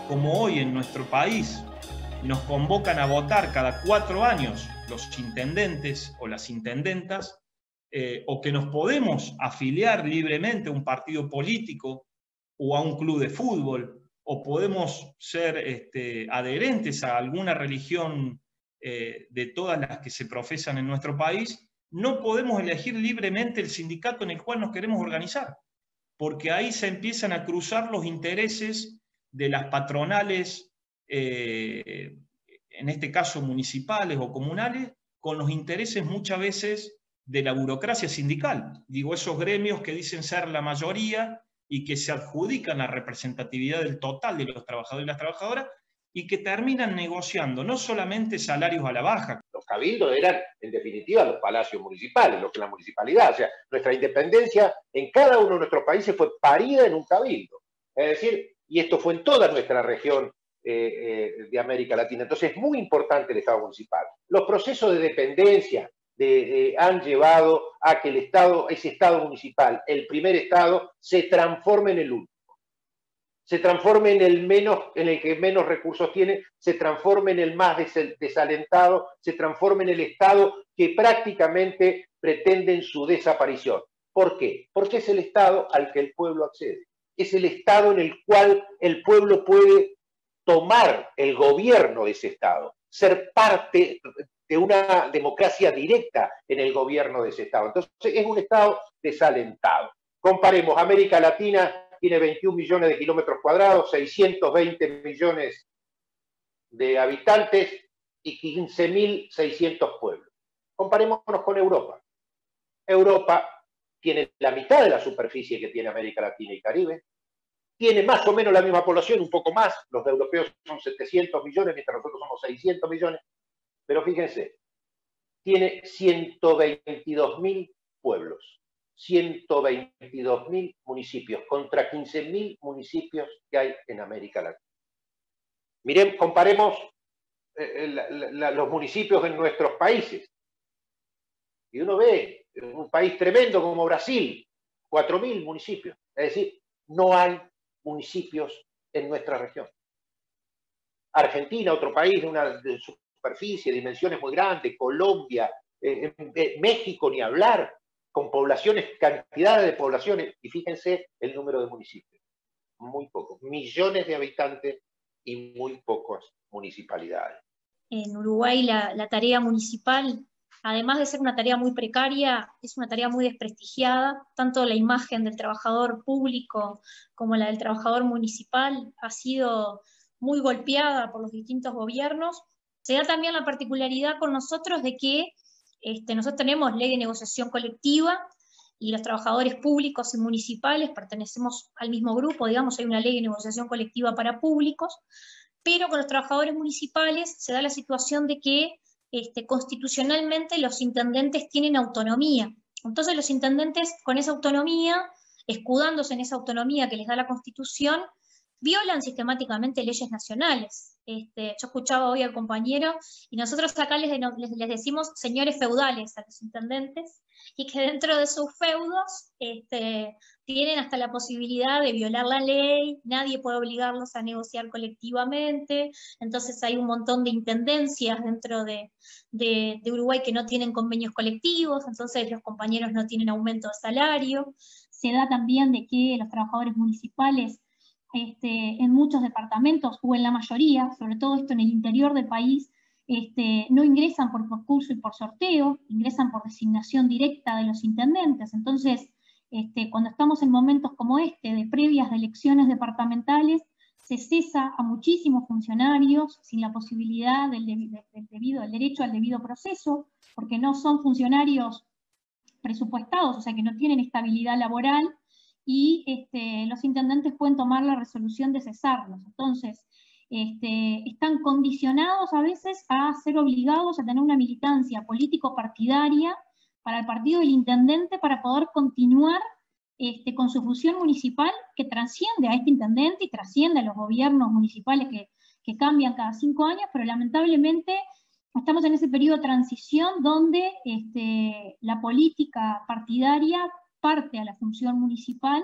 como hoy en nuestro país nos convocan a votar cada 4 años los intendentes o las intendentas, o que nos podemos afiliar libremente a un partido político o a un club de fútbol, o podemos ser adherentes a alguna religión de todas las que se profesan en nuestro país, no podemos elegir libremente el sindicato en el cual nos queremos organizar, porque ahí se empiezan a cruzar los intereses de las patronales, en este caso municipales o comunales, con los intereses muchas veces de la burocracia sindical. Digo, esos gremios que dicen ser la mayoría y que se adjudican la representatividad del total de los trabajadores y las trabajadoras, y que terminan negociando no solamente salarios a la baja. Los cabildos eran, en definitiva, los palacios municipales, lo que es la municipalidad. O sea, nuestra independencia en cada uno de nuestros países fue parida en un cabildo. Es decir, y esto fue en toda nuestra región de América Latina. Entonces es muy importante el Estado municipal. Los procesos de dependencia han llevado a que ese Estado municipal, el primer Estado, se transforme en el último. Se transforme en el que menos recursos tiene, se transforme en el más desalentado, se transforme en el Estado que prácticamente pretende su desaparición. ¿Por qué? Porque es el Estado al que el pueblo accede. Es el Estado en el cual el pueblo puede tomar el gobierno de ese Estado, ser parte de una democracia directa en el gobierno de ese Estado. Entonces es un Estado desalentado. Comparemos, América Latina tiene 21 millones de kilómetros cuadrados, 620 millones de habitantes y 15.600 pueblos. Comparémonos con Europa. Europa tiene la mitad de la superficie que tiene América Latina y Caribe, tiene más o menos la misma población, un poco más, los europeos son 700 millones, mientras nosotros somos 600 millones, pero fíjense, tiene 122.000 pueblos. 122.000 municipios contra 15.000 municipios que hay en América Latina. Miren, comparemos los municipios en nuestros países. Y uno ve un país tremendo como Brasil, 4.000 municipios. Es decir, no hay municipios en nuestra región. Argentina, otro país de una superficie, dimensiones muy grandes, Colombia, México, ni hablar, con poblaciones, cantidades de poblaciones, y fíjense el número de municipios, muy pocos, millones de habitantes y muy pocas municipalidades. En Uruguay la tarea municipal, además de ser una tarea muy precaria, es una tarea muy desprestigiada, tanto la imagen del trabajador público como la del trabajador municipal ha sido muy golpeada por los distintos gobiernos. Se da también la particularidad con nosotros de que nosotros tenemos ley de negociación colectiva y los trabajadores públicos y municipales pertenecemos al mismo grupo, digamos, hay una ley de negociación colectiva para públicos, pero con los trabajadores municipales se da la situación de que constitucionalmente los intendentes tienen autonomía. Entonces los intendentes con esa autonomía, escudándose en esa autonomía que les da la Constitución, violan sistemáticamente leyes nacionales. Yo escuchaba hoy al compañero, y nosotros acá les decimos señores feudales a los intendentes, y que dentro de sus feudos tienen hasta la posibilidad de violar la ley, nadie puede obligarlos a negociar colectivamente, entonces hay un montón de intendencias dentro de Uruguay que no tienen convenios colectivos, entonces los compañeros no tienen aumento de salario. Se da también de que los trabajadores municipales en muchos departamentos, o en la mayoría, sobre todo esto en el interior del país, no ingresan por concurso y por sorteo, ingresan por designación directa de los intendentes. Entonces, cuando estamos en momentos como de previas de elecciones departamentales, se cesa a muchísimos funcionarios sin la posibilidad del derecho al debido proceso, porque no son funcionarios presupuestados, o sea que no tienen estabilidad laboral, y los intendentes pueden tomar la resolución de cesarlos. Entonces, están condicionados a veces a ser obligados a tener una militancia político-partidaria para el partido del intendente para poder continuar con su función municipal, que trasciende a este intendente y trasciende a los gobiernos municipales que cambian cada 5 años, pero lamentablemente estamos en ese periodo de transición donde la política partidaria parte a la función municipal,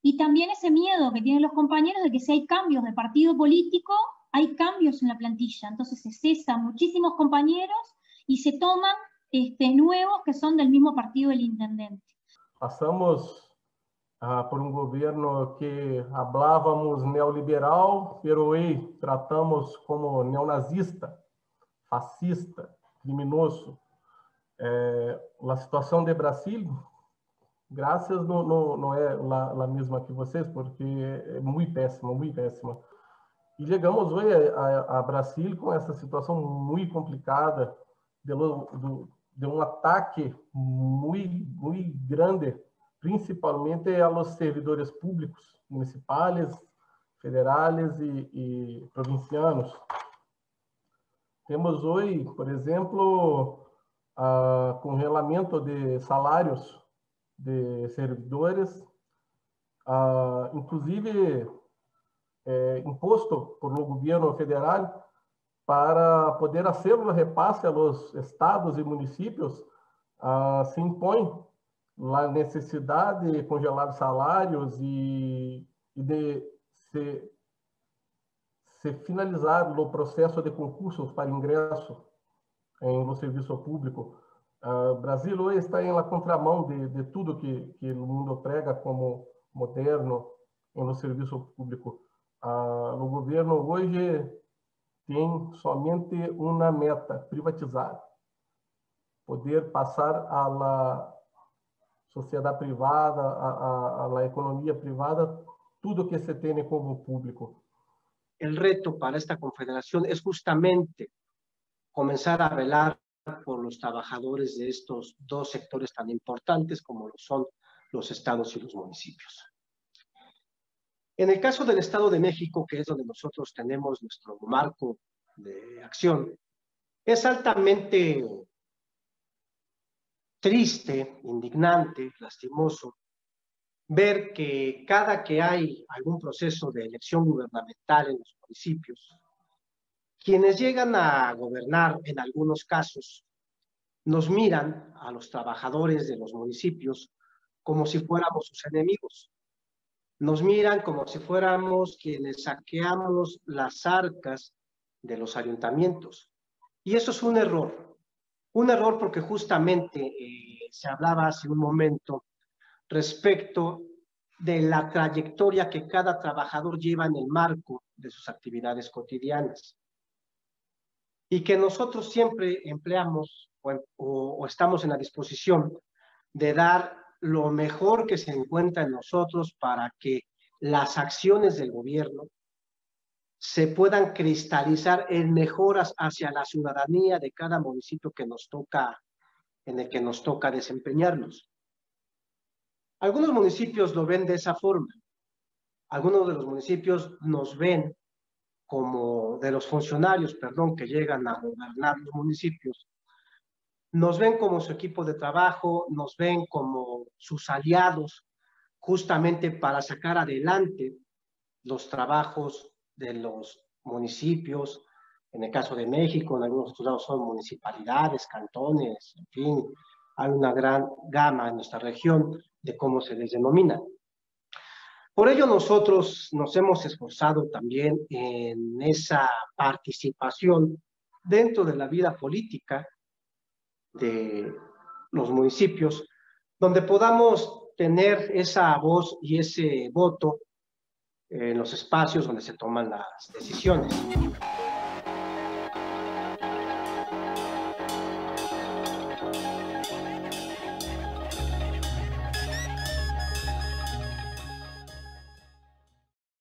y también ese miedo que tienen los compañeros de que si hay cambios de partido político, hay cambios en la plantilla. Entonces se cesan muchísimos compañeros y se toman nuevos que son del mismo partido del intendente. Passamos por um governo que hablávamos neoliberal, pero hoje tratamos como neonazista, fascista, criminoso. A situação de Brasil, graças, não é a mesma que vocês, porque é muito péssima, muito péssima. E chegamos hoje a Brasil com essa situação muito complicada de um ataque muito grande, principalmente a los servidores públicos, municipais, federais e provincianos. Temos hoje, por exemplo, congelamento de salários de servidores, inclusive imposto por o governo federal para poder fazer o repasse aos estados e municípios, se impõe a necessidade de congelar salários e de se finalizar o processo de concursos para ingresso no serviço público. O Brasil hoje está em la contramão de tudo que o mundo prega como moderno no serviço público. O governo hoje tem somente uma meta: privatizar, poder passar a la sociedade privada, a la economia privada, tudo que se tem como público. El reto para esta confederación es justamente comenzar a velar por los trabajadores de estos dos sectores tan importantes como lo son los estados y los municipios. En el caso del Estado de México, que es donde nosotros tenemos nuestro marco de acción, es altamente triste, indignante, lastimoso, ver que cada que hay algún proceso de elección gubernamental en los municipios, quienes llegan a gobernar en algunos casos nos miran a los trabajadores de los municipios como si fuéramos sus enemigos. Nos miran como si fuéramos quienes saqueamos las arcas de los ayuntamientos. Y eso es un error porque justamente se hablaba hace un momento respecto de la trayectoria que cada trabajador lleva en el marco de sus actividades cotidianas. Y que nosotros siempre empleamos o estamos en la disposición de dar lo mejor que se encuentra en nosotros para que las acciones del gobierno se puedan cristalizar en mejoras hacia la ciudadanía de cada municipio que nos toca, en el que nos toca desempeñarnos. Algunos municipios lo ven de esa forma. Algunos de los municipios nos ven como, de los funcionarios, perdón, que llegan a gobernar los municipios, nos ven como su equipo de trabajo, nos ven como sus aliados, justamente para sacar adelante los trabajos de los municipios. En el caso de México, en algunos otros lados son municipalidades, cantones, en fin, hay una gran gama en nuestra región de cómo se les denomina. Por ello nosotros nos hemos esforzado también en esa participación dentro de la vida política de los municipios, donde podamos tener esa voz y ese voto en los espacios donde se toman las decisiones.